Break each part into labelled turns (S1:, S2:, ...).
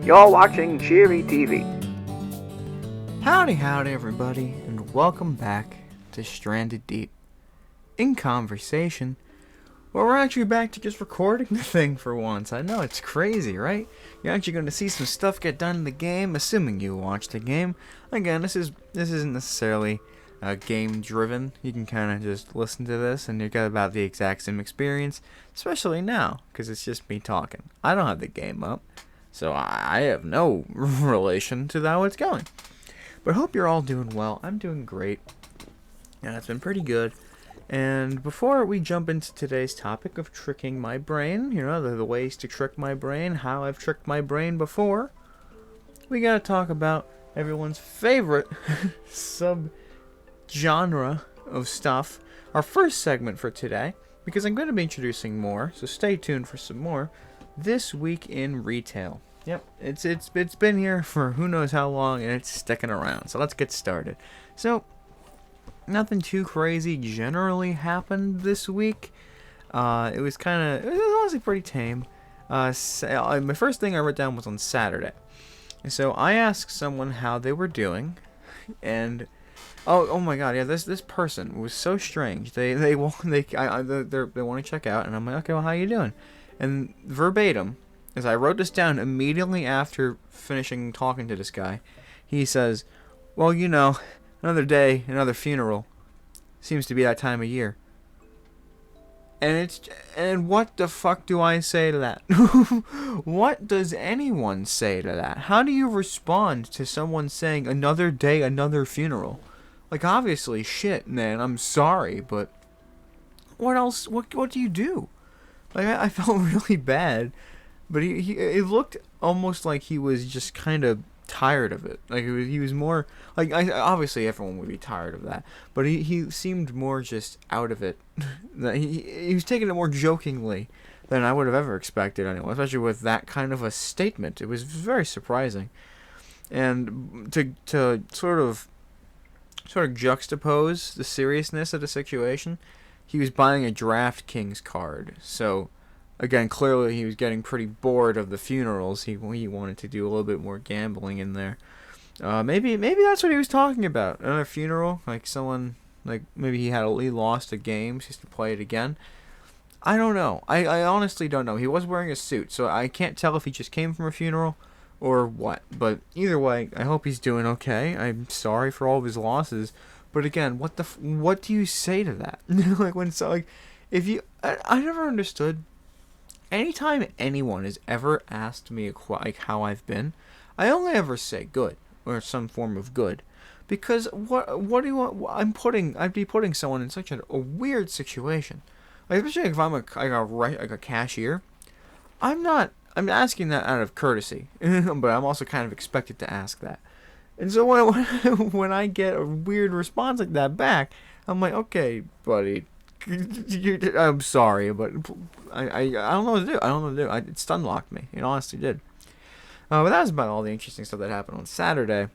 S1: You're watching Cheery TV.
S2: Howdy everybody, and welcome back to Stranded Deep. In conversation, well, we're actually back to just recording the thing for once. I know, it's crazy, right? You're actually going to see some stuff get done in the game, assuming you watch the game. Again, this isn't necessarily game driven. You can kind of just listen to this and you get about the exact same experience, especially now, because it's just me talking. I don't have the game up, so I have no relation to how it's going. But I hope you're all doing well. I'm doing great. Yeah, it's been pretty good. And before we jump into today's topic of tricking my brain, you know, the ways to trick my brain, how I've tricked my brain before, we gotta talk about everyone's favorite sub-genre of stuff. Our first segment for today, because I'm going to be introducing more, so stay tuned for some more, This Week in Retail. Yep, it's been here for who knows how long, and it's sticking around. So let's get started. So, nothing too crazy generally happened this week. It was honestly pretty tame. My first thing I wrote down was on Saturday. And so I asked someone how they were doing, and oh my god, yeah, this person was so strange. They want to check out, and I'm like, okay, well, how you doing? And verbatim, as I wrote this down immediately after finishing talking to this guy, he says, well, you know, another day, another funeral. Seems to be that time of year. And what the fuck do I say to that? What does anyone say to that? How do you respond to someone saying another day, another funeral? Like, obviously, shit, man, I'm sorry, but what else? What do you do? Like, I felt really bad. But it looked almost like he was just kind of tired of it. Like he was more like obviously everyone would be tired of that, but he seemed more just out of it. That he was taking it more jokingly than I would have ever expected anyway, especially with that kind of a statement. It was very surprising, and to sort of juxtapose the seriousness of the situation, he was buying a DraftKings card, so. Again, clearly he was getting pretty bored of the funerals. He wanted to do a little bit more gambling in there. Maybe that's what he was talking about. Another funeral, like someone, like maybe he lost a game, so he has to play it again. I don't know. I honestly don't know. He was wearing a suit, so I can't tell if he just came from a funeral or what. But either way, I hope he's doing okay. I'm sorry for all of his losses. But again, what do you say to that? If you, I never understood. Anytime anyone has ever asked me like how I've been, I only ever say good or some form of good, because what do you want? I'd be putting someone in such a weird situation, like especially if I'm a cashier. I'm asking that out of courtesy, but I'm also kind of expected to ask that. And so when I get a weird response like that back, I'm like, okay, buddy. I'm sorry, but I don't know what to do. I don't know what to do. It stun locked me. It honestly did. But that was about all the interesting stuff that happened on Saturday.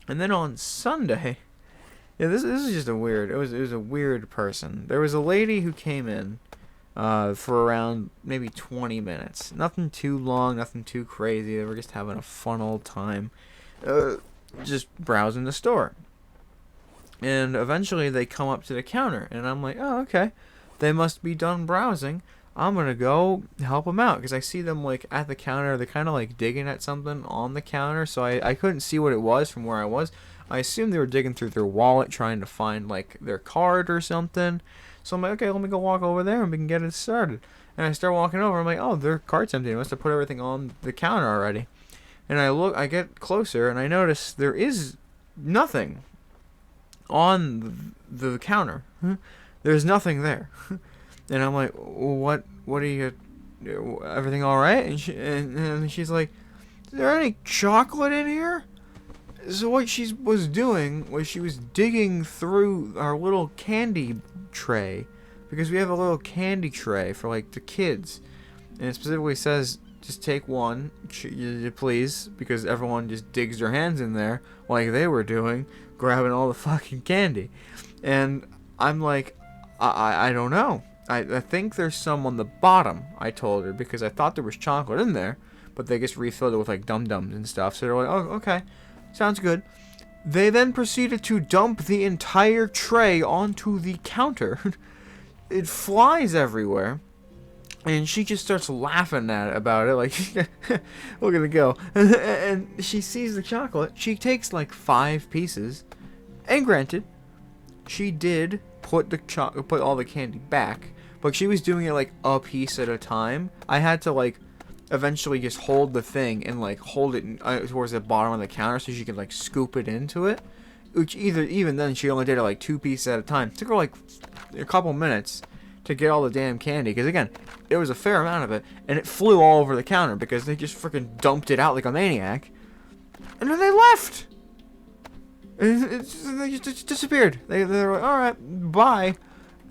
S2: And then on Sunday, yeah, this is just a weird. It was a weird person. There was a lady who came in for around maybe 20 minutes. Nothing too long, nothing too crazy. They were just having a fun old time, just browsing the store. And eventually they come up to the counter, and I'm like, oh, okay. They must be done browsing. I'm going to go help them out, because I see them, like, at the counter. They're kind of, like, digging at something on the counter, so I couldn't see what it was from where I was. I assumed they were digging through their wallet, trying to find, like, their card or something. So I'm like, okay, let me go walk over there, and we can get it started. And I start walking over. I'm like, oh, their card's empty. They must have put everything on the counter already. And I get closer, and I notice there is nothing on the counter. There's nothing there. And I'm like, what are you, everything all right? And she's like, is there any chocolate in here? So what she was doing was she was digging through our little candy tray, because we have a little candy tray for like the kids, and it specifically says just take one, please, because everyone just digs their hands in there like they were doing, grabbing all the fucking candy. And I'm like, I don't know. I think there's some on the bottom, I told her, because I thought there was chocolate in there, but they just refilled it with like dum-dums and stuff. So they're like, oh, okay, sounds good. They then proceeded to dump the entire tray onto the counter. It flies everywhere. And she just starts laughing about it, like, look at it go. And she sees the chocolate. She takes like 5 pieces. And granted, she did put all the candy back, but she was doing it like a piece at a time. I had to like eventually just hold the thing and like hold it towards the bottom of the counter so she could like scoop it into it. Which even then she only did it like 2 pieces at a time. It took her like a couple minutes to get all the damn candy, because again, it was a fair amount of it, and it flew all over the counter because they just freaking dumped it out like a maniac, and then they left. And they just disappeared. They were like, all right, bye,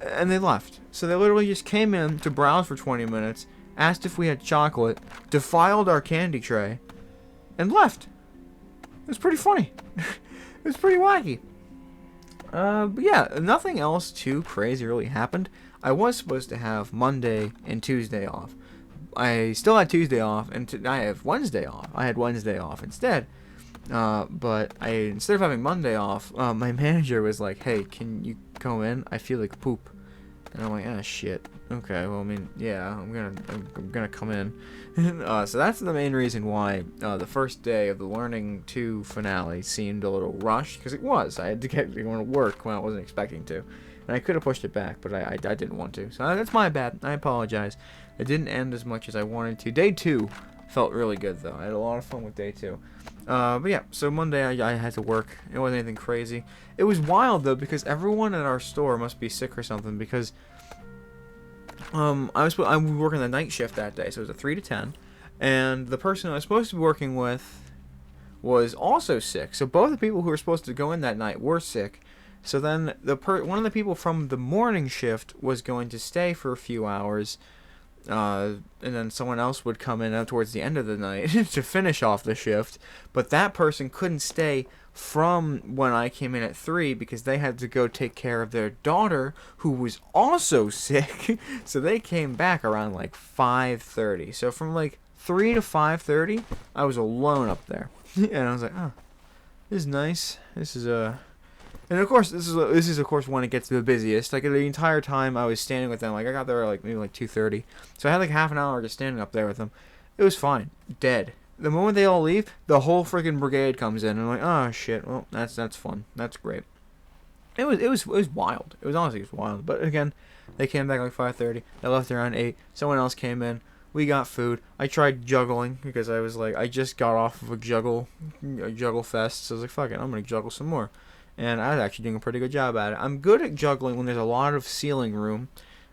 S2: and they left. So they literally just came in to browse for 20 minutes, asked if we had chocolate, defiled our candy tray, and left. It was pretty funny. It was pretty wacky. But yeah, nothing else too crazy really happened. I was supposed to have Monday and Tuesday off. I still had Tuesday off, and I have Wednesday off. I had Wednesday off instead. But instead of having Monday off, my manager was like, "Hey, can you come in? I feel like poop." And I'm like, "Ah, shit. Okay, well, I mean, yeah, I'm gonna come in." So that's the main reason why the first day of the Learning 2 finale seemed a little rushed, because it was. I had to get going to work when I wasn't expecting to. And I could have pushed it back, but I didn't want to. So that's my bad. I apologize. It didn't end as much as I wanted to. Day 2 felt really good, though. I had a lot of fun with day 2. But yeah, so Monday I had to work. It wasn't anything crazy. It was wild, though, because everyone at our store must be sick or something, because I was working the night shift that day, so it was a 3 to 10. And the person I was supposed to be working with was also sick. So both the people who were supposed to go in that night were sick. So then one of the people from the morning shift was going to stay for a few hours, and then someone else would come in towards the end of the night to finish off the shift. But that person couldn't stay from when I came in at 3 because they had to go take care of their daughter, who was also sick. So they came back around like 5:30. So from like 3 to 5:30, I was alone up there. And I was like, oh, this is nice. This is And of course, this is of course when it gets the busiest. Like the entire time I was standing with them, like I got there like maybe like 2:30, so I had like half an hour just standing up there with them. It was fine, dead. The moment they all leave, the whole freaking brigade comes in, and I'm like, oh shit. Well, that's fun. That's great. It was wild. It was honestly wild. But again, they came back like 5:30. I left around 8. Someone else came in. We got food. I tried juggling because I was like, I just got off of a juggle fest, so I was like, fuck it, I'm gonna juggle some more. And I was actually doing a pretty good job at it. I'm good at juggling when there's a lot of ceiling room,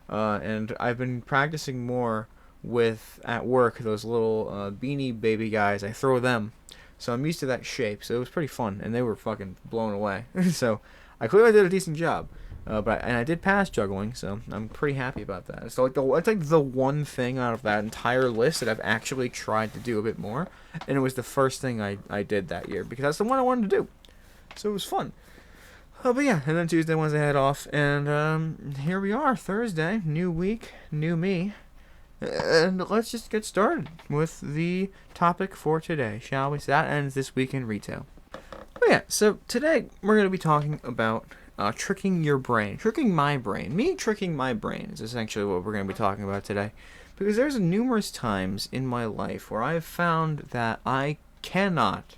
S2: and I've been practicing more with, at work, those little beanie baby guys. I throw them, so I'm used to that shape, so it was pretty fun, and they were fucking blown away. So I clearly did a decent job, but I did pass juggling, so I'm pretty happy about that. So it's like the one thing out of that entire list that I've actually tried to do a bit more, and it was the first thing I did that year, because that's the one I wanted to do. So it was fun. But yeah, and then Tuesday, Wednesday, I had off, and here we are, Thursday, new week, new me, and let's just get started with the topic for today, shall we? So that ends this week in retail. But yeah, so today we're going to be talking about tricking your brain, tricking my brain. Me tricking my brain is essentially what we're going to be talking about today, because there's numerous times in my life where I've found that I cannot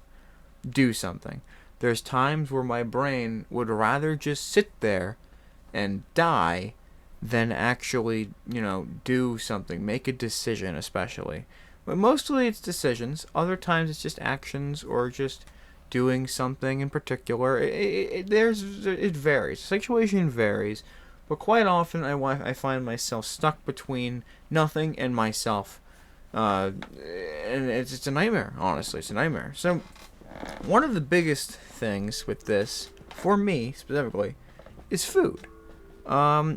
S2: do something. There's times where my brain would rather just sit there and die than actually, do something, make a decision especially. But mostly it's decisions. Other times it's just actions or just doing something in particular. It varies. The situation varies. But quite often I find myself stuck between nothing and myself. And it's a nightmare, honestly. It's a nightmare. So one of the biggest things with this, for me specifically, is food.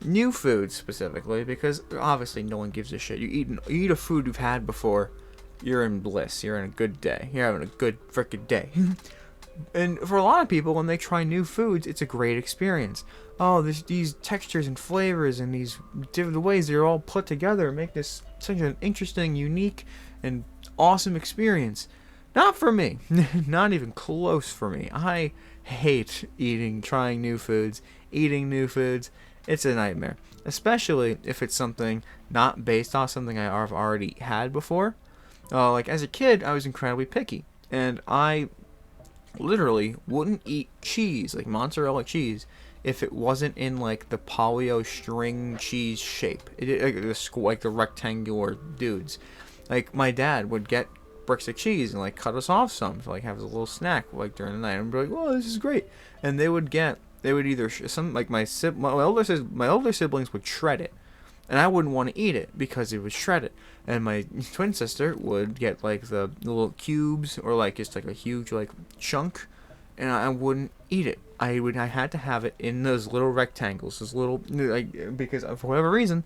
S2: New food specifically, because obviously no one gives a shit. You eat a food you've had before, you're in bliss. You're in a good day. You're having a good frickin' day. And for a lot of people, when they try new foods, it's a great experience. Oh, there's these textures and flavors and these different ways they're all put together make this such an interesting, unique, and awesome experience. Not for me. Not even close for me. I hate trying new foods, eating new foods. It's a nightmare. Especially if it's something not based off something I've already had before. Like as a kid, I was incredibly picky. And I literally wouldn't eat cheese, like mozzarella cheese, if it wasn't in like the polio string cheese shape. Like the rectangular dudes. Like my dad would get bricks of cheese and like cut us off some to like have as a little snack like during the night. And be like, "Oh, this is great." And they would either some like my older siblings would shred it, and I wouldn't want to eat it because it was shredded. And my twin sister would get like the little cubes or like just like a huge like chunk, and I wouldn't eat it. I had to have it in those little rectangles, those little like because for whatever reason.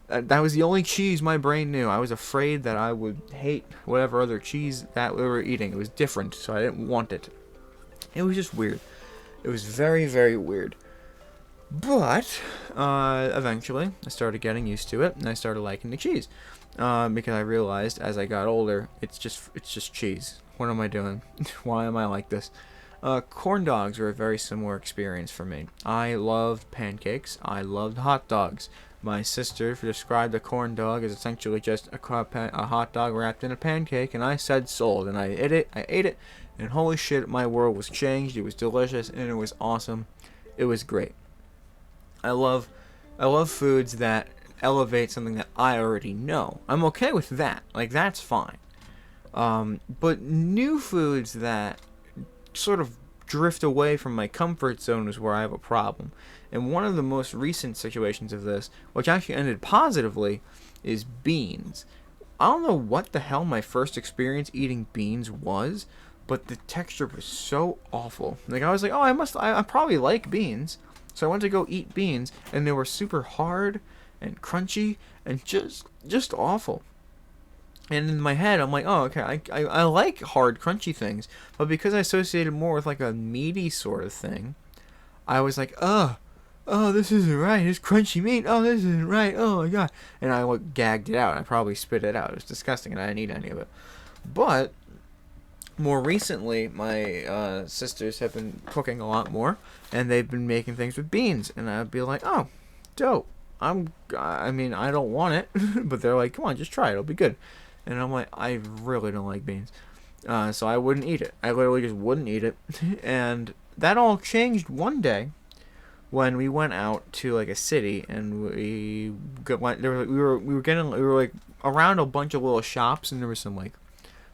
S2: That was the only cheese my brain knew. I was afraid that I would hate whatever other cheese that we were eating. It was different, so I didn't want it. It was just weird. It was very, very weird. But eventually, I started getting used to it, and I started liking the cheese because I realized as I got older, it's just cheese. What am I doing? Why am I like this? Corn dogs were a very similar experience for me. I loved pancakes. I loved hot dogs. My sister described a corn dog as essentially just a hot dog wrapped in a pancake, and I said sold, and I ate it, and holy shit, my world was changed. It was delicious, and it was awesome. It was great. I love foods that elevate something that I already know. I'm okay with that. Like, that's fine. But new foods that sort of drift away from my comfort zone is where I have a problem. And one of the most recent situations of this, which actually ended positively, is beans. I don't know what the hell my first experience eating beans was, but the texture was so awful. Like I was like, oh, I probably like beans. So I went to go eat beans, and they were super hard and crunchy and just awful. And in my head, I'm like, oh, okay, I like hard, crunchy things. But because I associated more with like a meaty sort of thing, I was like, oh, this isn't right. It's crunchy meat. Oh, this isn't right. Oh, my God. And I like, gagged it out. I probably spit it out. It was disgusting, and I didn't eat any of it. But more recently, my sisters have been cooking a lot more, and they've been making things with beans. And I'd be like, oh, dope. I mean, I don't want it, but they're like, come on, just try it. It'll be good. And I'm like, I really don't like beans. So I wouldn't eat it. I literally just wouldn't eat it. And that all changed one day when we went out to like a city, and we were like around a bunch of little shops, and there was like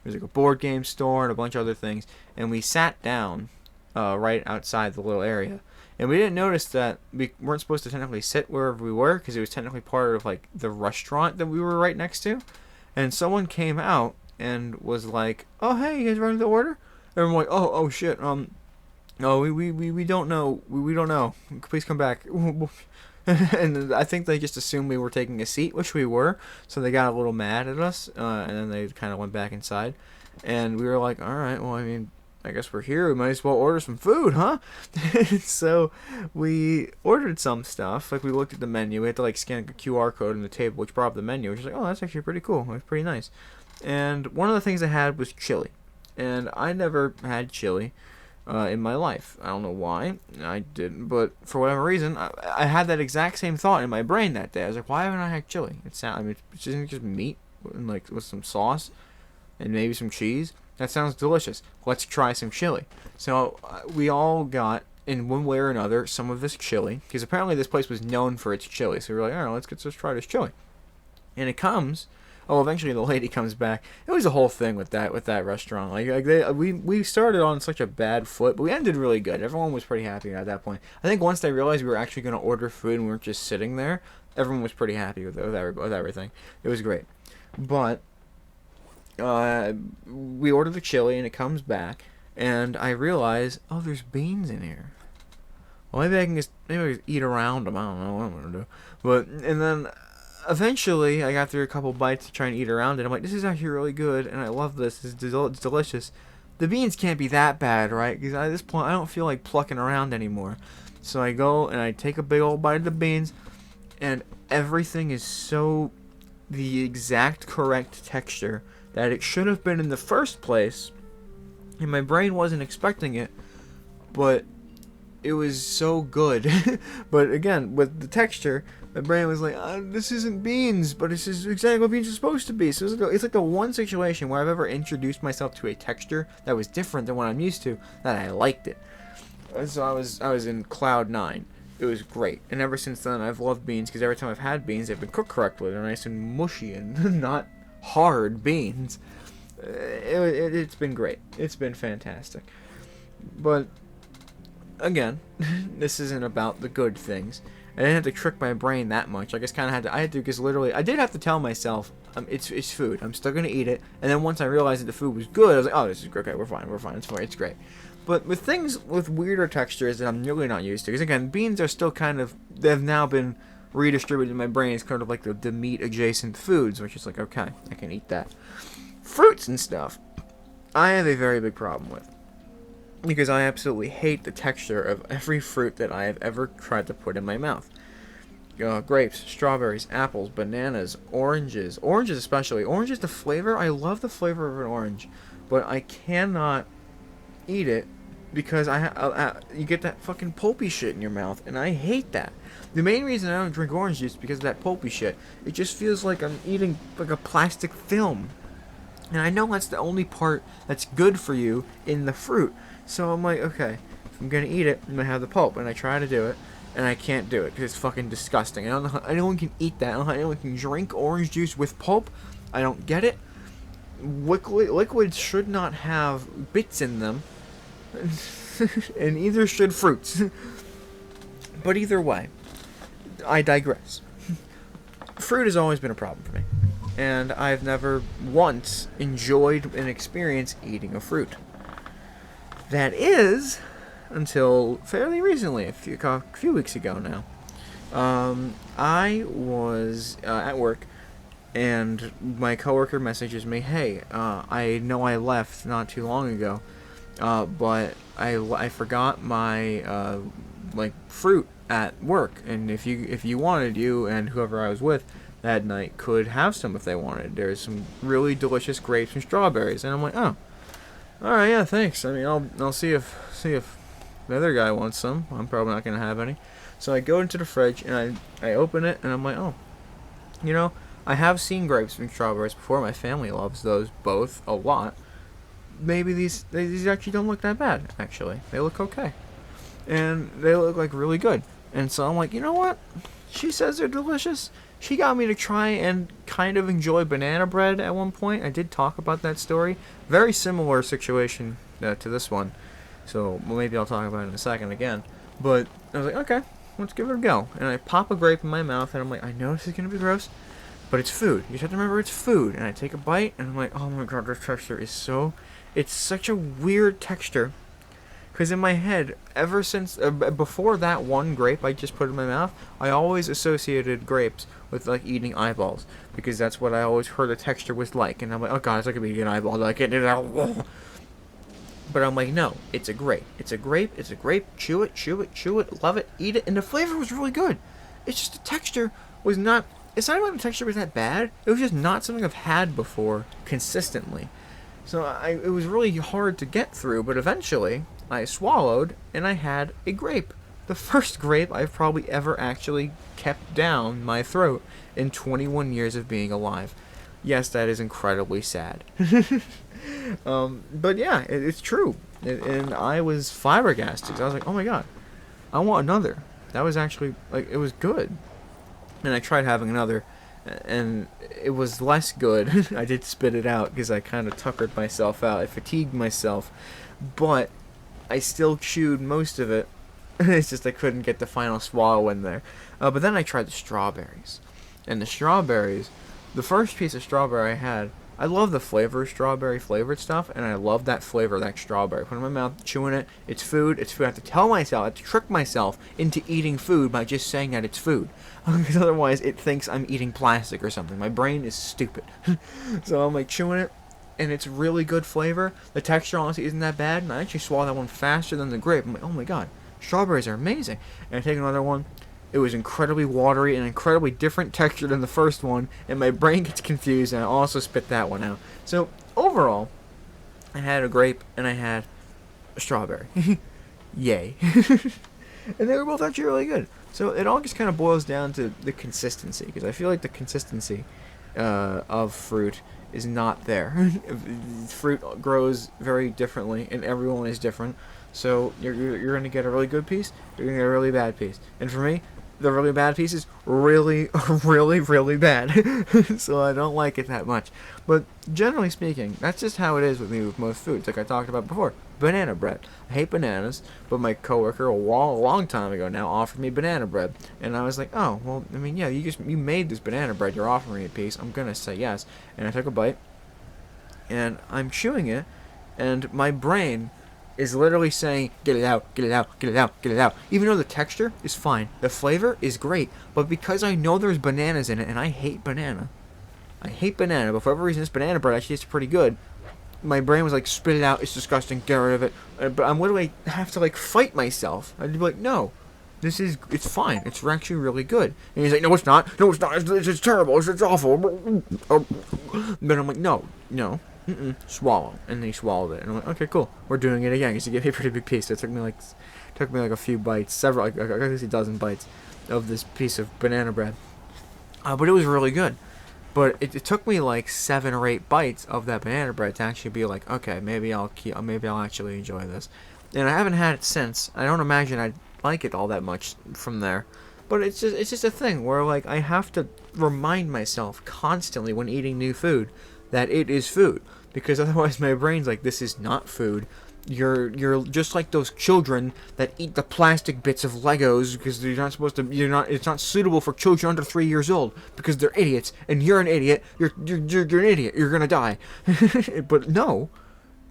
S2: a board game store and a bunch of other things, and we sat down right outside the little area. And we didn't notice that we weren't supposed to technically sit wherever we were because it was technically part of like the restaurant that we were right next to. And someone came out and was like, "Oh, hey, you guys ready to order?" And we're like, "Oh, shit. No, we don't know. We don't know. Please come back." And I think they just assumed we were taking a seat, which we were. So they got a little mad at us, and then they kind of went back inside. And we were like, "All right, well, I mean, I guess we're here. We might as well order some food, huh?" So we ordered some stuff. Like we looked at the menu. We had to like scan a QR code on the table, which brought up the menu. Which was like, oh, that's actually pretty cool. It was pretty nice. And one of the things I had was chili, and I never had chili in my life. I don't know why I didn't, but for whatever reason, I had that exact same thought in my brain that day. I was like, why haven't I had chili? I mean, it's just meat and like with some sauce and maybe some cheese. That sounds delicious. Let's try some chili. So we all got, in one way or another, some of this chili. Because apparently this place was known for its chili. So we were like, all right, let's try this chili. And it comes. Oh, eventually the lady comes back. It was a whole thing with that restaurant. We started on such a bad foot, but we ended really good. Everyone was pretty happy at that point. I think once they realized we were actually going to order food and we weren't just sitting there, everyone was pretty happy with everything. It was great. But we order the chili and it comes back, and I realize, oh, there's beans in here. Well, maybe I can just eat around them. I don't know what I'm gonna do. But and then eventually I got through a couple bites to try and eat around it. I'm like, this is actually really good, and I love this. It's delicious. The beans can't be that bad, right? Because at this point I don't feel like plucking around anymore. So I go and I take a big old bite of the beans, and everything is so the exact correct texture that it should have been in the first place, and my brain wasn't expecting it, but it was so good. But again, with the texture, my brain was like, this isn't beans, but this is exactly what beans are supposed to be. So it's like the one situation where I've ever introduced myself to a texture that was different than what I'm used to, that I liked it. So I was in cloud 9. It was great. And ever since then, I've loved beans, because every time I've had beans, they've been cooked correctly. They're nice and mushy and not hard beans. It's been great. It's been fantastic. But again, this isn't about the good things. I didn't have to trick my brain that much. I just kind of had to. I had to, because literally, I did have to tell myself, it's food. I'm still gonna eat it. And then once I realized that the food was good, I was like, oh, this is okay. We're fine. It's fine. It's great. But with things with weirder textures that I'm really not used to, because again, beans are still kind of, they've now been redistributed in my brain as kind of like the meat adjacent foods, which is like, okay, I can eat that. Fruits and stuff, I have a very big problem with, because I absolutely hate the texture of every fruit that I have ever tried to put in my mouth. Grapes, strawberries, apples, bananas, oranges especially. Oranges, the flavor, I love the flavor of an orange, but I cannot eat it because you get that fucking pulpy shit in your mouth, and I hate that. The main reason I don't drink orange juice is because of that pulpy shit. It just feels like I'm eating like a plastic film, and I know that's the only part that's good for you in the fruit. So I'm like, okay, if I'm gonna eat it, I'm gonna have the pulp, and I try to do it, and I can't do it because it's fucking disgusting. I don't know how anyone can eat that. I don't know how anyone can drink orange juice with pulp. I don't get it. Liquids should not have bits in them, and either should fruits. But either way, I digress. Fruit has always been a problem for me, and I've never once enjoyed an experience eating a fruit. That is, until fairly recently, a few weeks ago now. I was at work, and my coworker messages me, hey, I know I left not too long ago, but I forgot my fruit at work, and if you wanted, you and whoever I was with that night could have some if they wanted. There's some really delicious grapes and strawberries, and I'm like, oh, all right, yeah, thanks. I mean, I'll see if the other guy wants some. I'm probably not gonna have any. So I go into the fridge and I open it, and I'm like, oh, I have seen grapes and strawberries before. My family loves those both a lot. Maybe these actually don't look that bad. Actually, they look okay, and they look like really good. And so I'm like, you know what? She says they're delicious. She got me to try and kind of enjoy banana bread at one point. I did talk about that story. Very similar situation to this one. So maybe I'll talk about it in a second again. But I was like, okay, let's give it a go. And I pop a grape in my mouth, and I'm like, I know this is going to be gross, but it's food. You just have to remember it's food. And I take a bite, and I'm like, oh my god, this texture is it's such a weird texture. Because in my head, ever since, before that one grape I just put in my mouth, I always associated grapes with, like, eating eyeballs. Because that's what I always heard the texture was like. And I'm like, oh god, it's like eating an eyeball. Like, but I'm like, no, it's a grape. It's a grape. It's a grape. Chew it, love it, eat it. And the flavor was really good. It's just the texture was not, it's not even the texture was that bad. It was just not something I've had before consistently. So it was really hard to get through, but eventually I swallowed and I had a grape. The first grape I've probably ever actually kept down my throat in 21 years of being alive. Yes, that is incredibly sad. But yeah, it's true. And I was flabbergasted. I was like, oh my god, I want another. That was actually, like, it was good. And I tried having another, and it was less good. I did spit it out because I kind of tuckered myself out. I fatigued myself, but I still chewed most of it. It's just I couldn't get the final swallow in there. But then I tried the strawberries. And the strawberries, the first piece of strawberry I had, I love the flavor of strawberry flavored stuff, and I love that flavor of that strawberry. Put it in my mouth, chewing it, it's food. I have to tell myself, I have to trick myself into eating food by just saying that it's food. Because otherwise it thinks I'm eating plastic or something. My brain is stupid. So I'm like chewing it, and it's really good flavor. The texture honestly isn't that bad, and I actually swallow that one faster than the grape. I'm like, oh my god, strawberries are amazing. And I take another one, It was incredibly watery and incredibly different texture than the first one, and my brain gets confused, and I also spit that one out. So, overall, I had a grape and I had a strawberry. Yay. And they were both actually really good. So it all just kind of boils down to the consistency, because I feel like the consistency of fruit is not there. Fruit grows very differently, and everyone is different. So you're going to get a really good piece, you're going to get a really bad piece. And for me, the really bad piece is really, really bad. So I don't like it that much. But generally speaking, that's just how it is with me with most foods, like I talked about before. Banana bread. I hate bananas, but my coworker a long time ago now offered me banana bread, and I was like, oh, well, I mean, yeah, you made this banana bread, you're offering me a piece, I'm gonna say yes. And I took a bite, and I'm chewing it, and my brain is literally saying, get it out, get it out, get it out, get it out. Even though the texture is fine, the flavor is great, but because I know there's bananas in it, and I hate banana, but for whatever reason, this banana bread actually tastes pretty good. My brain was like, spit it out, it's disgusting, get rid of it. But I'm literally have to like fight myself. I'd be like, no, it's fine, it's actually really good. And he's like, no, it's not, it's terrible, it's awful. But I'm like, no, swallow. And then he swallowed it, and I'm like, okay, cool, we're doing it again. Because he gave me a pretty big piece. So it took me like a few bites, like a dozen bites of this piece of banana bread. But it was really good. But it took me like 7 or 8 bites of that banana bread to actually be like, okay, maybe I'll actually enjoy this. And I haven't had it since. I don't imagine I'd like it all that much from there. But it's just a thing where like I have to remind myself constantly when eating new food that it is food, because otherwise my brain's like, this is not food. You're just like those children that eat the plastic bits of Legos because you're not supposed to. It's not suitable for children under 3 years old because they're idiots, and you're an idiot. You're an idiot. You're gonna die. But no,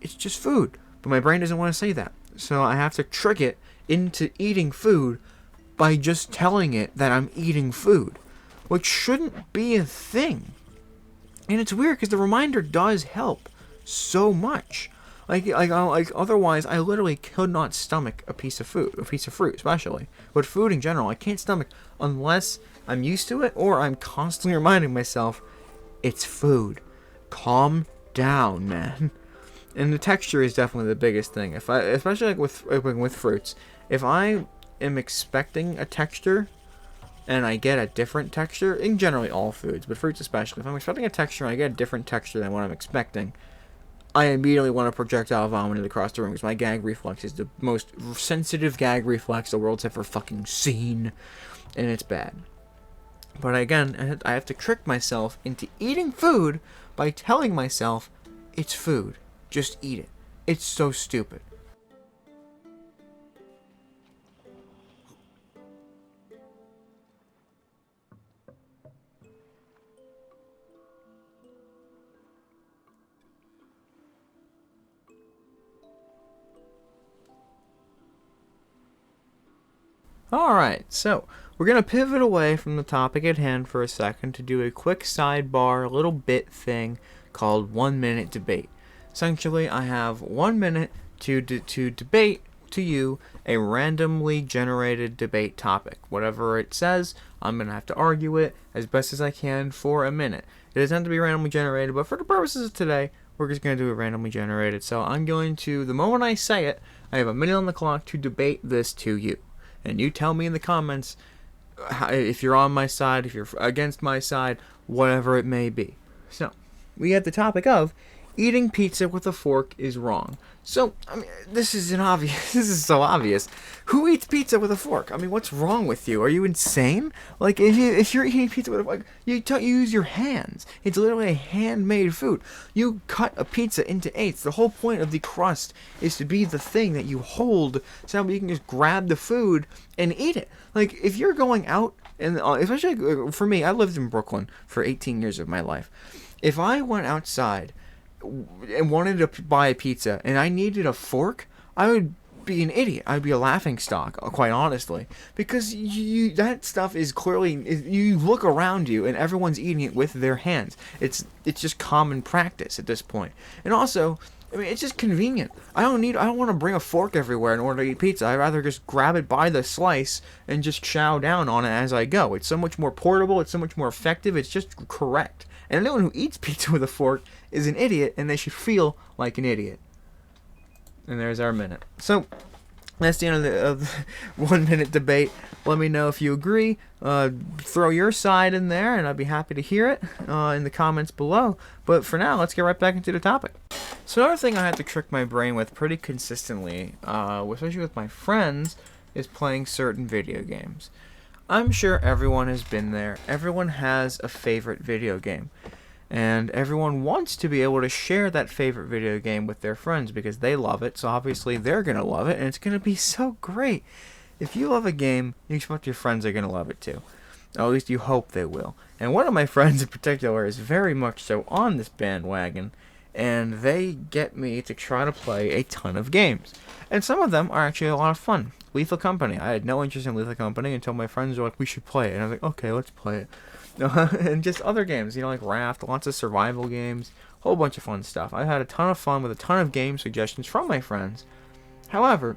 S2: it's just food. But my brain doesn't want to say that, so I have to trick it into eating food by just telling it that I'm eating food, which shouldn't be a thing. And it's weird because the reminder does help so much. Like otherwise, I literally could not stomach a piece of fruit, especially. But food in general, I can't stomach unless I'm used to it or I'm constantly reminding myself, it's food. Calm down, man. And the texture is definitely the biggest thing. Especially like with fruits, if I am expecting a texture and I get a different texture, in generally all foods, but fruits especially, if I'm expecting a texture and I get a different texture than what I'm expecting, I immediately want to projectile vomit it across the room because my gag reflex is the most sensitive gag reflex the world's ever fucking seen, and it's bad. But again, I have to trick myself into eating food by telling myself, it's food, just eat it. It's so stupid. Alright, so we're going to pivot away from the topic at hand for a second to do a quick sidebar, little bit thing called 1 minute debate. Essentially, I have 1 minute to debate to you a randomly generated debate topic. Whatever it says, I'm going to have to argue it as best as I can for a minute. It doesn't have to be randomly generated, but for the purposes of today, we're just going to do it randomly generated. So I'm going to, the moment I say it, I have a minute on the clock to debate this to you. And you tell me in the comments if you're on my side, if you're against my side, whatever it may be. So, we have the topic of eating pizza with a fork is wrong. So, I mean, this is so obvious. Who eats pizza with a fork? I mean, what's wrong with you? Are you insane? Like, if you're eating pizza with a fork, you use your hands. It's literally a handmade food. You cut a pizza into eighths. The whole point of the crust is to be the thing that you hold so you can just grab the food and eat it. Like, if you're going out, and especially for me, I lived in Brooklyn for 18 years of my life. If I went outside and wanted to buy a pizza and I needed a fork, I would be an idiot. I'd be a laughingstock, quite honestly, because that stuff is clearly, you look around you and everyone's eating it with their hands. It's just common practice at this point. And also, I mean, it's just convenient. I don't want to bring a fork everywhere in order to eat pizza. I'd rather just grab it by the slice and just chow down on it as I go. It's so much more portable. It's so much more effective. It's just correct. And anyone who eats pizza with a fork is an idiot, and they should feel like an idiot. And there's our minute. So, that's the end of the 1 minute debate. Let me know if you agree. Throw your side in there, and I'd be happy to hear it in the comments below. But for now, let's get right back into the topic. So another thing I had to trick my brain with pretty consistently, especially with my friends, is playing certain video games. I'm sure everyone has been there. Everyone has a favorite video game. And everyone wants to be able to share that favorite video game with their friends because they love it, so obviously they're going to love it, and it's going to be so great. If you love a game, you expect your friends are going to love it too. Or at least you hope they will. And one of my friends in particular is very much so on this bandwagon, and they get me to try to play a ton of games. And some of them are actually a lot of fun. Lethal Company. I had no interest in Lethal Company until my friends were like, we should play it. And I was like, okay, let's play it. And just other games, like Raft, lots of survival games, whole bunch of fun stuff. I had a ton of fun with a ton of game suggestions from my friends. However,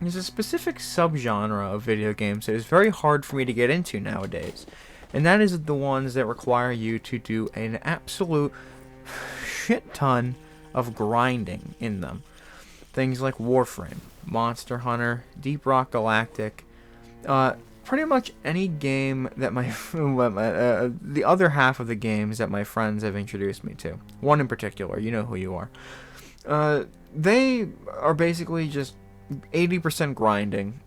S2: there's a specific subgenre of video games that is very hard for me to get into nowadays. And that is the ones that require you to do an absolute shit ton of grinding in them. Things like Warframe, Monster Hunter, Deep Rock Galactic, pretty much any game that the other half of the games that my friends have introduced me to. One in particular, you know who you are. They are basically just 80% grinding,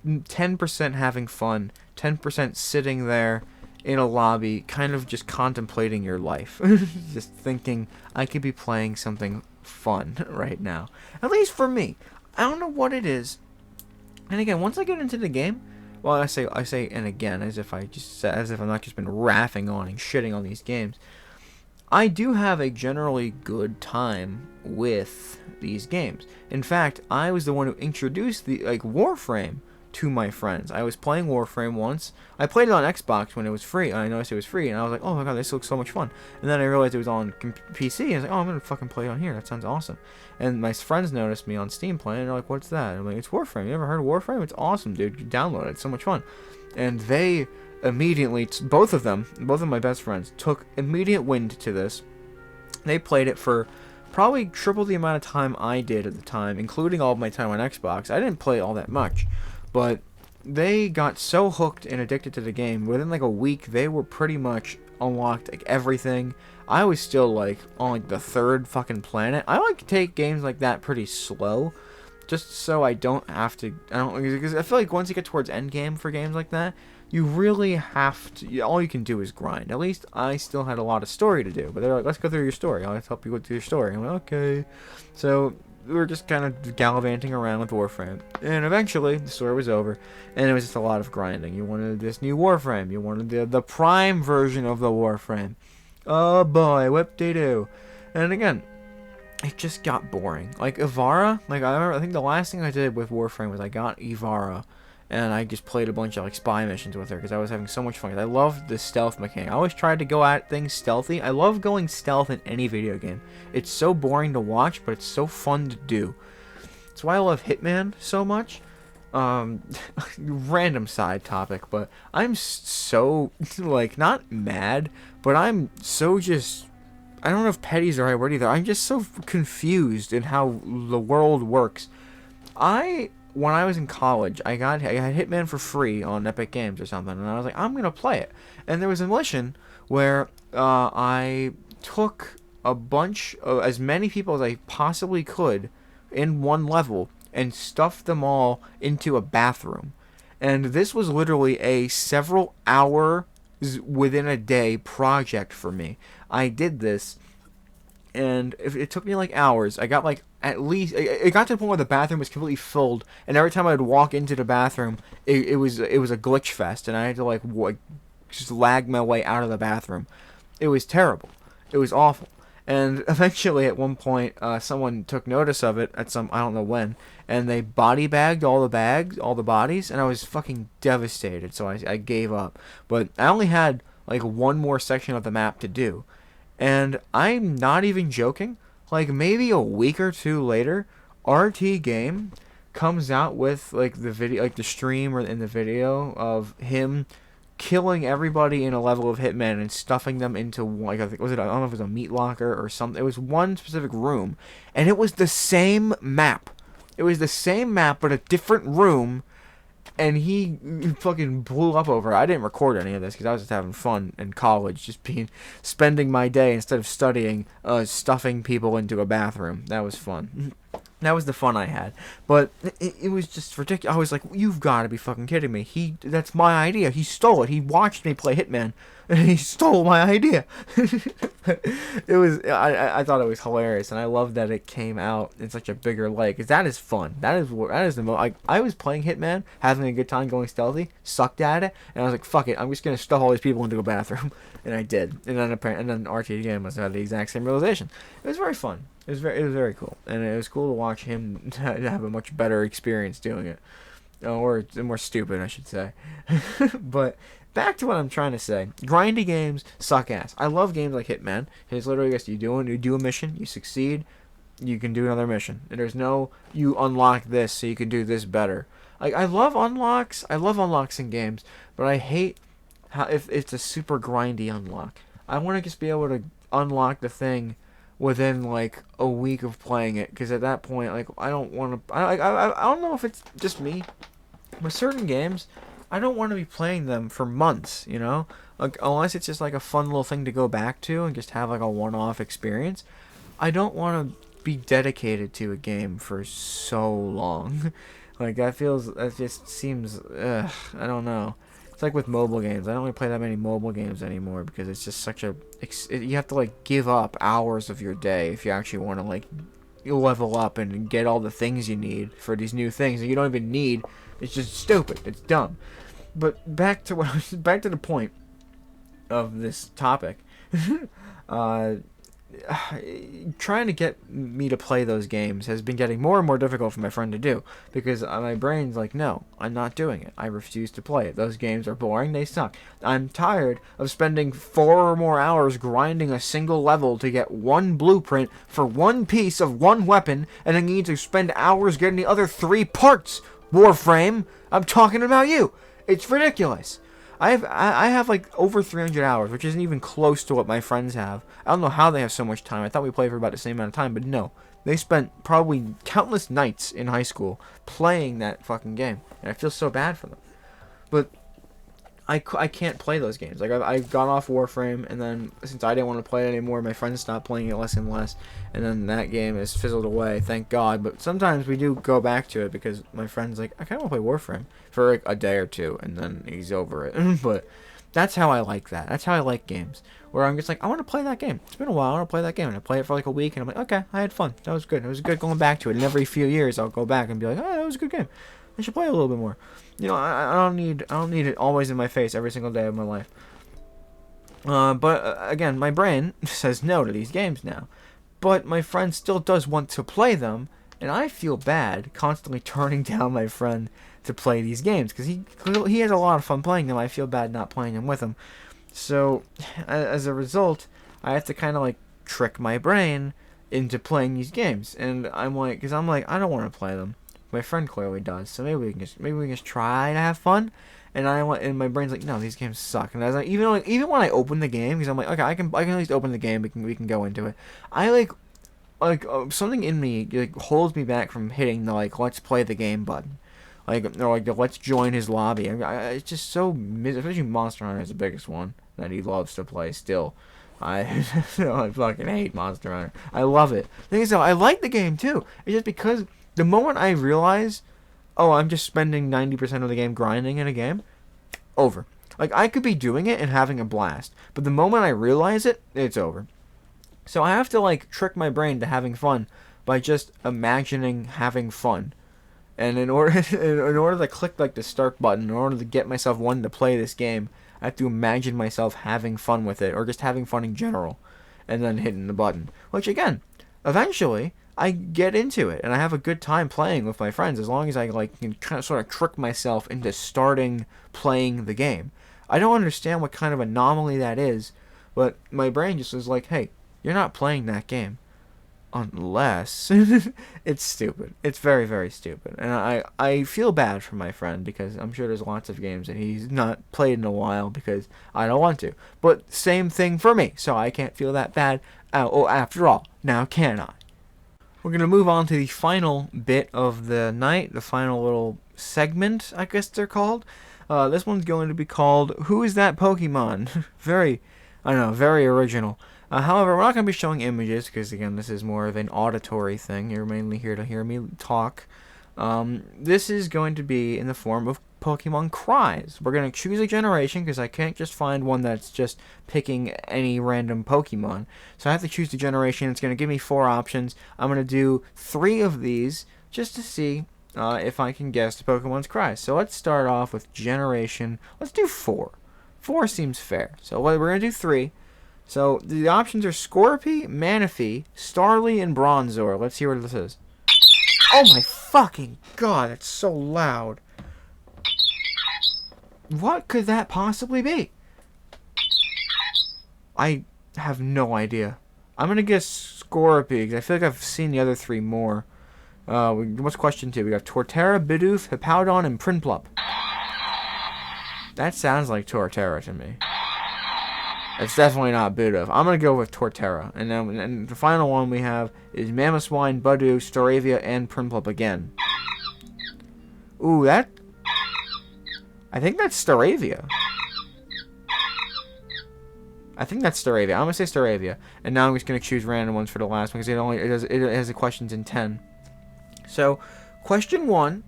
S2: 10% having fun, 10% sitting there in a lobby, kind of just contemplating your life. Just thinking, I could be playing something fun right now. At least for me. I don't know what it is. And again, once I get into the game, well, I say and again, as if I'm not just been raffing on and shitting on these games. I do have a generally good time with these games. In fact, I was the one who introduced the Warframe to my friends. I was playing Warframe once. I played it on Xbox when it was free, and I noticed it was free, and I was like, oh my god, this looks so much fun. And then I realized it was on PC, and I was like, oh, I'm gonna fucking play it on here. That sounds awesome. And my friends noticed me on Steam playing, and they're like, what's that? And I'm like, it's Warframe. You ever heard of Warframe? It's awesome, dude. You download it. It's so much fun. And they immediately, both of my best friends, took immediate wind to this. They played it for probably triple the amount of time I did at the time, including all of my time on Xbox. I didn't play all that much. But they got so hooked and addicted to the game, within like a week, they were pretty much unlocked everything. I was still on the third fucking planet. I like to take games like that pretty slow, just so I don't have to, because I feel like once you get towards endgame for games like that, you really have to, all you can do is grind. At least I still had a lot of story to do, but they're like, let's go through your story. I'll help you go through your story. I'm like, okay. So we were just kind of gallivanting around with Warframe. And eventually, the story was over, and it was just a lot of grinding. You wanted this new Warframe. You wanted the Prime version of the Warframe. Oh boy, whip-de-doo. And again, it just got boring. Like, Ivara, I think the last thing I did with Warframe was I got Ivara, and I just played a bunch of spy missions with her because I was having so much fun. I loved the stealth mechanic. I always tried to go at things stealthy. I love going stealth in any video game. It's so boring to watch, but it's so fun to do. That's why I love Hitman so much. Random side topic, but I'm so not mad, but I'm so just, I don't know if petty's the right word either. I'm just so confused in how the world works. When I was in college, I had Hitman for free on Epic Games or something, and I was like, I'm gonna play it. And there was a mission where I took a bunch of, as many people as I possibly could in one level, and stuffed them all into a bathroom. And this was literally a several hours within a day project for me. I did this, and it took me hours. I got at least, it got to the point where the bathroom was completely filled, and every time I would walk into the bathroom, it was a glitch fest, and I had to just lag my way out of the bathroom. It was terrible. It was awful. And eventually, at one point, someone took notice of it at I don't know when, and they body bagged all the bodies, and I was fucking devastated, so I gave up. But I only had one more section of the map to do. And I'm not even joking. Like maybe a week or two later, RT Game comes out with like the video, like the stream or in the video of him killing everybody in a level of Hitman and stuffing them into, like, I think, was it, I don't know if it was a meat locker or something. It was one specific room, and it was the same map. It was the same map, but a different room, and he fucking blew up over it. I didn't record any of this because I was just having fun in college, just spending my day, instead of studying, stuffing people into a bathroom. That was fun. That was the fun I had. But it was just ridiculous. I was like, you've got to be fucking kidding me. That's my idea. He stole it. He watched me play Hitman, and he stole my idea. I thought it was hilarious, and I love that it came out in such a bigger light, because that is fun. That is the most, I was playing Hitman, having a good time going stealthy, sucked at it, and I was like, fuck it, I'm just going to stuff all these people into a bathroom. And I did. And then RT Game must have had the exact same realization. It was very fun. It was very cool, and it was cool to watch him have a much better experience doing it, or more stupid, I should say. But back to what I'm trying to say: grindy games suck ass. I love games like Hitman. It's literally just you do a mission, you succeed, you can do another mission. And there's no you unlock this so you can do this better. Like I love unlocks. I love unlocks in games, but I hate how if it's a super grindy unlock. I want to just be able to unlock the thing within like a week of playing it, because at that point, like, I don't want to. I don't know if it's just me, but certain games, I don't want to be playing them for months. You know, like unless it's just like a fun little thing to go back to and just have like a one-off experience. I don't want to be dedicated to a game for so long. Like that just seems. I don't know. It's like with mobile games. I don't really play that many mobile games anymore because it's just such a... You have to, like, give up hours of your day if you actually want to, like, level up and get all the things you need for these new things that you don't even need. It's just stupid. It's dumb. But back to back to the point of this topic. Trying to get me to play those games has been getting more and more difficult for my friend to do, because my brain's like, no, I'm not doing it. I refuse to play it. Those games are boring. They suck. I'm tired of spending 4 or more hours grinding a single level to get one blueprint for one piece of one weapon, and then you need to spend hours getting the other 3 parts. Warframe, I'm talking about you. It's ridiculous. I have like over 300 hours, which isn't even close to what my friends have. I don't know how they have so much time. I thought we played for about the same amount of time, but no. They spent probably countless nights in high school playing that fucking game, and I feel so bad for them. But I can't play those games. Like, I've gone off Warframe, and then since I didn't want to play it anymore, my friends stopped playing it less and less, and then that game has fizzled away, thank God. But sometimes we do go back to it because my friend's like, I kind of want to play Warframe for like a day or two, and then he's over it. But that's how I like that. That's how I like games, where I'm just like, I want to play that game. It's been a while, I want to play that game. And I play it for like a week, and I'm like, okay, I had fun. That was good. It was good going back to it. And every few years, I'll go back and be like, oh, that was a good game. I should play a little bit more. You know, I don't need it always in my face every single day of my life. But again, my brain says no to these games now. But my friend still does want to play them, and I feel bad constantly turning down my friend to play these games, because he has a lot of fun playing them. I feel bad not playing them with him. So as a result, I have to kind of like trick my brain into playing these games, and I'm like, because I'm like, I don't want to play them. My friend clearly does, so maybe we can just try to have fun. And my brain's like, no, these games suck. And I was like, even when I open the game, because I'm like, okay, I can at least open the game. We can go into it. I like something in me like holds me back from hitting the like let's play the game button, or like the let's join his lobby. It's just so especially Monster Hunter is the biggest one that he loves to play still. I fucking hate Monster Hunter. I love it. The thing is, though, I like the game too. It's just because the moment I realize, oh, I'm just spending 90% of the game grinding in a game, over. Like, I could be doing it and having a blast, but the moment I realize it, it's over. So I have to, like, trick my brain to having fun by just imagining having fun. And in order to click, like, the start button, in order to get myself wanting to play this game, I have to imagine myself having fun with it, or just having fun in general, and then hitting the button. Which, again, eventually I get into it, and I have a good time playing with my friends, as long as I like can kind of sort of trick myself into starting playing the game. I don't understand what kind of anomaly that is, but my brain just is like, hey, you're not playing that game. unless it's stupid. It's very, very stupid. And I feel bad for my friend because I'm sure there's lots of games that he's not played in a while because I don't want to. But same thing for me, so I can't feel that bad. Oh, after all, now can I? We're going to move on to the final bit of the night, the final little segment, I guess they're called. This one's going to be called Who is That Pokemon? Very original. However, we're not going to be showing images because, again, this is more of an auditory thing. You're mainly here to hear me talk. This is going to be in the form of Pokemon cries. We're going to choose a generation because I can't just find one that's just picking any random Pokemon. So I have to choose the generation. It's going to give me 4 options. I'm going to do 3 of these just to see if I can guess the Pokemon's cries. So let's start off with generation. Let's do 4. 4 seems fair. So we're going to do 3. So the options are Scorpy, Manaphy, Starly, and Bronzor. Let's see what this is. Oh my fucking god, that's so loud. What could that possibly be? I have no idea. I'm gonna guess Scorpy, because I feel like I've seen the other 3 more. What's question 2? We got Torterra, Bidoof, Hippowdon, and Prinplup. That sounds like Torterra to me. It's definitely not Bidoof. I'm going to go with Torterra. And the final one we have is Mamoswine, Budew, Staravia, and Prinplup again. Ooh, I think that's Staravia. I'm going to say Staravia. And now I'm just going to choose random ones for the last one because it has the questions in 10. So, question 1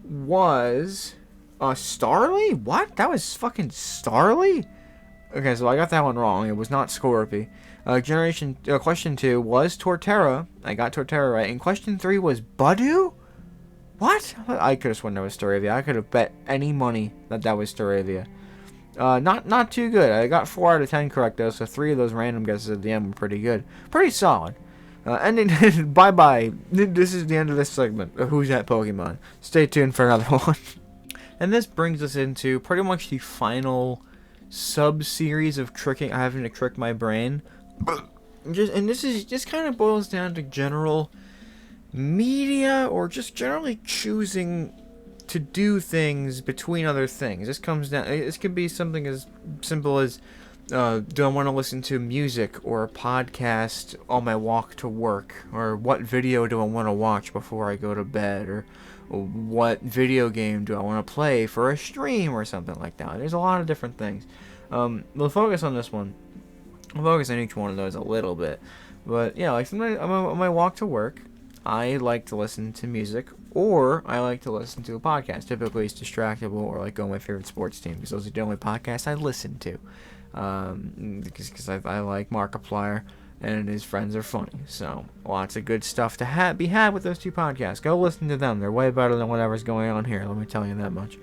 S2: was Starly? What? That was fucking Starly? Okay, so I got that one wrong. It was not Scorpy. Question 2 was Torterra. I got Torterra right. And question 3 was Budew? What? I could have sworn that was Staravia. I could have bet any money that was Staravia. Not too good. I got 4 out of 10 correct though, so 3 of those random guesses at the end were pretty good. Pretty solid. Ending. Bye-bye. This is the end of this segment. Who's That Pokemon? Stay tuned for another one. And this brings us into pretty much the final sub-series of having to trick my brain. This kind of boils down to general media or just generally choosing to do things between other things. This could be something as simple as do I want to listen to music or a podcast on my walk to work, or what video do I want to watch before I go to bed, or what video game do I want to play for a stream or something like that. There's a lot of different things. We'll focus on this one. We'll focus on each one of those a little bit. But yeah, like sometimes on my walk to work, I like to listen to music, or I like to listen to a podcast. Typically it's Distractable or like go on my favorite sports team, because those are the only podcasts I listen to. Because I like Markiplier and his friends are funny. So lots of good stuff to be had with those 2 podcasts. Go listen to them. They're way better than whatever's going on here. Let me tell you that much.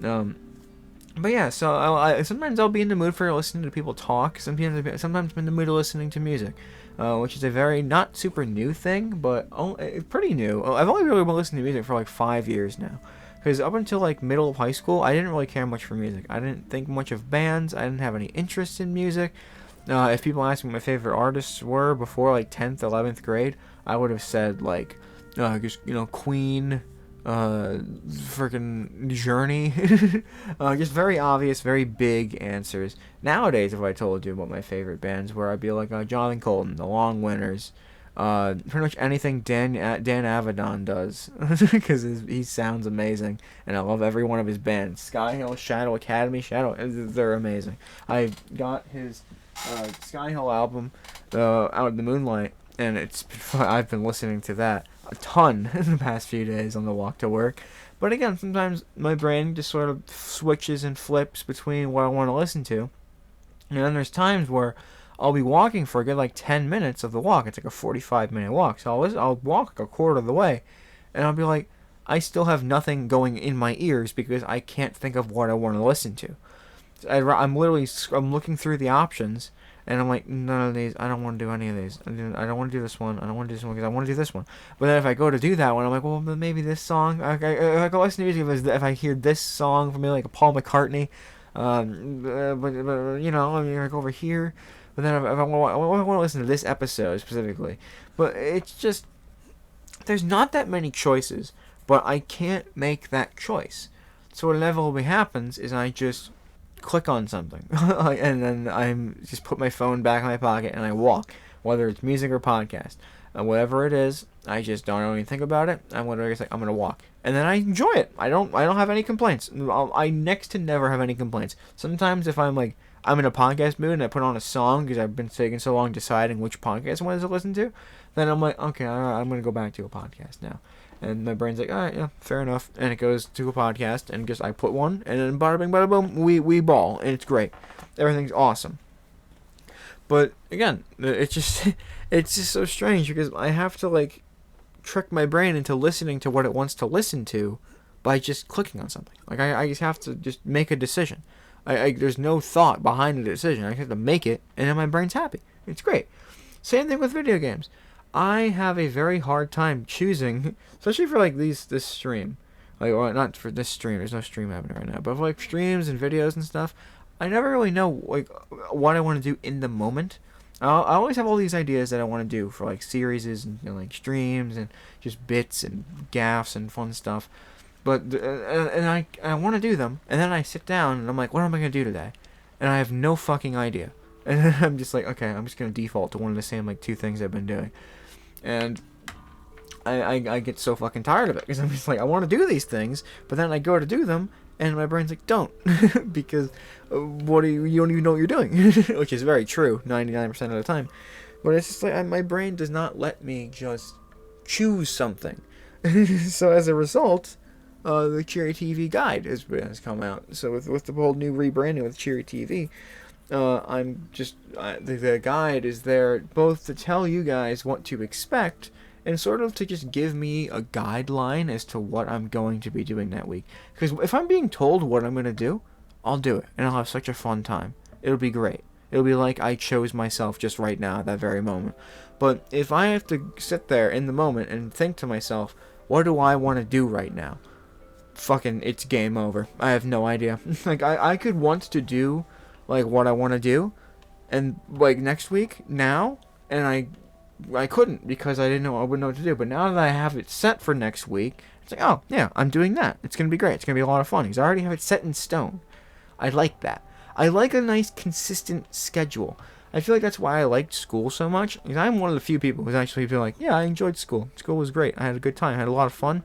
S2: But yeah, so sometimes I'll be in the mood for listening to people talk. Sometimes I'm in the mood of listening to music, which is a very not super new thing, but pretty new. I've only really been listening to music for like 5 years now. Because up until like middle of high school, I didn't really care much for music. I didn't think much of bands. I didn't have any interest in music. If people asked me what my favorite artists were before like 10th, 11th grade, I would have said like, Queen, freaking Journey. Just very obvious, very big answers. Nowadays, if I told you what my favorite bands were, I'd be like John Colton, The Long Winters, pretty much anything Dan Avedon does, because he sounds amazing, and I love every one of his bands. Sky Hill, Shadow Academy, they're amazing. I got his Sky Hill album, Out of the Moonlight, and I've been listening to that a ton in the past few days on the walk to work. But again, sometimes my brain just sort of switches and flips between what I want to listen to, and then there's times where I'll be walking for a good like 10 minutes of the walk. It's like a 45-minute walk, so I'll walk like a quarter of the way, and I'll be like, I still have nothing going in my ears because I can't think of what I want to listen to. I'm looking through the options, and I'm like, none of these. I don't want to do any of these. I don't want to do this one. I don't want to do this one because I want to do this one. But then if I go to do that one, I'm like, well, maybe this song. I go listen to music if I hear this song from maybe like a Paul McCartney. But I go over here. But then if I want to listen to this episode specifically. But it's just, there's not that many choices, but I can't make that choice. So what inevitably happens is I just click on something, and then I'm just put my phone back in my pocket and I walk, whether it's music or podcast, whatever it is. I just don't even think about it. I'm gonna walk, and then I enjoy it. I don't have any complaints. I next to never have any complaints. Sometimes if I'm in a podcast mood and I put on a song because I've been taking so long deciding which podcast I want to listen to, then I'm like, okay, all right, I'm gonna go back to a podcast now. And my brain's like, all right, yeah, fair enough. And it goes to a podcast, and I put one, and then bada bing, bada boom, we ball, and it's great. Everything's awesome. But again, it's just so strange because I have to trick my brain into listening to what it wants to listen to by just clicking on something. I just have to just make a decision. There's no thought behind the decision. I just have to make it, and then my brain's happy. It's great. Same thing with video games. I have a very hard time choosing, especially for this stream. Well, not for this stream. There's no stream happening right now. But for streams and videos and stuff, I never really know what I want to do in the moment. I always have all these ideas that I want to do for series and streams and just bits and gaffs and fun stuff. But and I want to do them, and then I sit down and I'm like, what am I gonna do today? And I have no fucking idea. And then I'm just like, okay, I'm just gonna default to one of the same two things I've been doing. And I get so fucking tired of it because I'm just I want to do these things, but then I go to do them, and my brain's like, don't, because you don't even know what you're doing, which is very true 99% of the time. But it's just my brain does not let me just choose something. So as a result, the Cherry TV guide has come out. So with the whole new rebranding with Cherry TV. The guide is there both to tell you guys what to expect and sort of to just give me a guideline as to what I'm going to be doing that week. Because if I'm being told what I'm going to do, I'll do it, and I'll have such a fun time. It'll be great. It'll be like I chose myself just right now at that very moment. But if I have to sit there in the moment and think to myself, what do I want to do right now? Fucking, it's game over. I have no idea. I could want to do what I want to do, and next week now, and I couldn't because I wouldn't know what to do. But now that I have it set for next week, it's oh yeah, I'm doing that. It's gonna be great. It's gonna be a lot of fun because I already have it set in stone. I like that. I like a nice consistent schedule. I feel like that's why I liked school so much. Because I'm one of the few people who's actually feel yeah, I enjoyed school. School was great. I had a good time. I had a lot of fun.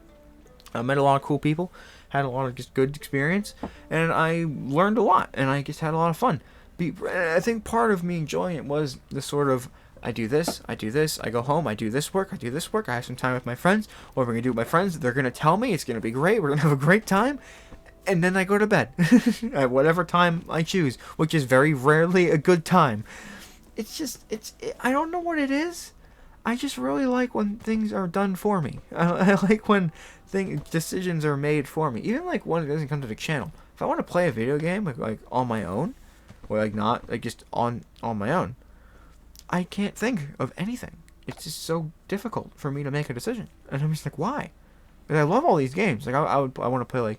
S2: I met a lot of cool people. Had a lot of just good experience, and I learned a lot, and I just had a lot of fun. I think part of me enjoying it was the sort of, I do this, I go home, I do this work, I have some time with my friends, what we're going to do with my friends, they're going to tell me, it's going to be great, we're going to have a great time, and then I go to bed, at whatever time I choose, which is very rarely a good time. I don't know what it is. I just really like when things are done for me. I like when decisions are made for me. Even when it doesn't come to the channel. If I want to play a video game on my own, or not just on my own, I can't think of anything. It's just so difficult for me to make a decision, and I'm just why? Because I love all these games. I want to play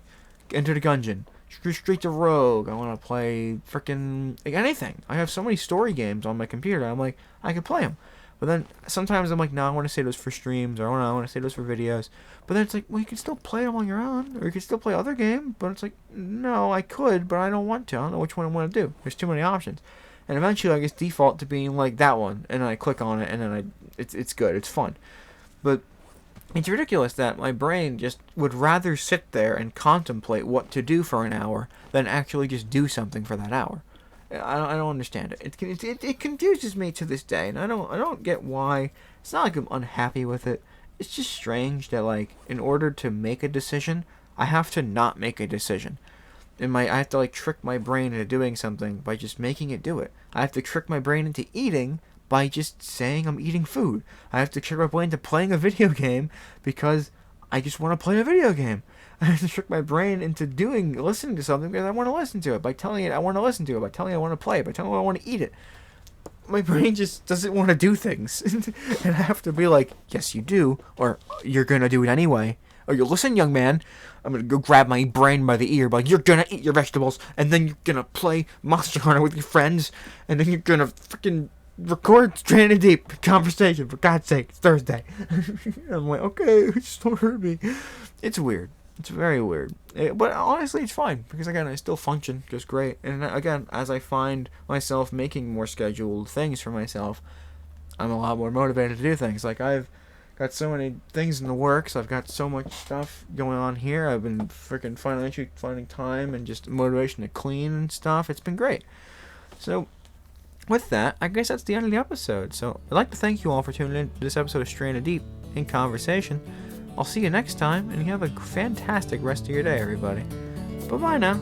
S2: Enter the Gungeon, Street to Rogue. I want to play freaking anything. I have so many story games on my computer. I'm I could play them. But then sometimes I'm no, I want to save those for streams, or I want to save those for videos. But then it's well, you can still play them on your own, or you can still play other games. But it's no, I could, but I don't want to. I don't know which one I want to do. There's too many options. And eventually I just default to being that one, and then I click on it, and then it's good, it's fun. But it's ridiculous that my brain just would rather sit there and contemplate what to do for an hour than actually just do something for that hour. I don't understand it. It confuses me to this day, and I don't get why. It's not I'm unhappy with it. It's just strange that in order to make a decision, I have to not make a decision. I have to trick my brain into doing something by just making it do it. I have to trick my brain into eating by just saying I'm eating food. I have to trick my brain into playing a video game because I just want to play a video game. I have to trick my brain into listening to something because I want to listen to it. By telling it I want to listen to it. By telling it I want to play it. By telling it I want to eat it. My brain just doesn't want to do things. And I have to be yes, you do. Or you're going to do it anyway. Oh, you listen, young man. I'm gonna go grab my brain by the ear, but you're gonna eat your vegetables, and then you're gonna play Monster Hunter with your friends, and then you're gonna freaking record Stranded Deep conversation. For God's sake, it's Thursday. I'm like, okay, just don't hurt me. It's weird. It's very weird. But honestly, it's fine, because again, I still function just great. And again, as I find myself making more scheduled things for myself, I'm a lot more motivated to do things. Like, I've got so many things in the works. I've got so much stuff going on here. I've been freaking finding time and just motivation to clean and stuff. It's been great. So, with that, I guess that's the end of the episode. So, I'd like to thank you all for tuning in to this episode of Stranded Deep in Conversation. I'll see you next time, and you have a fantastic rest of your day, everybody. Bye-bye now.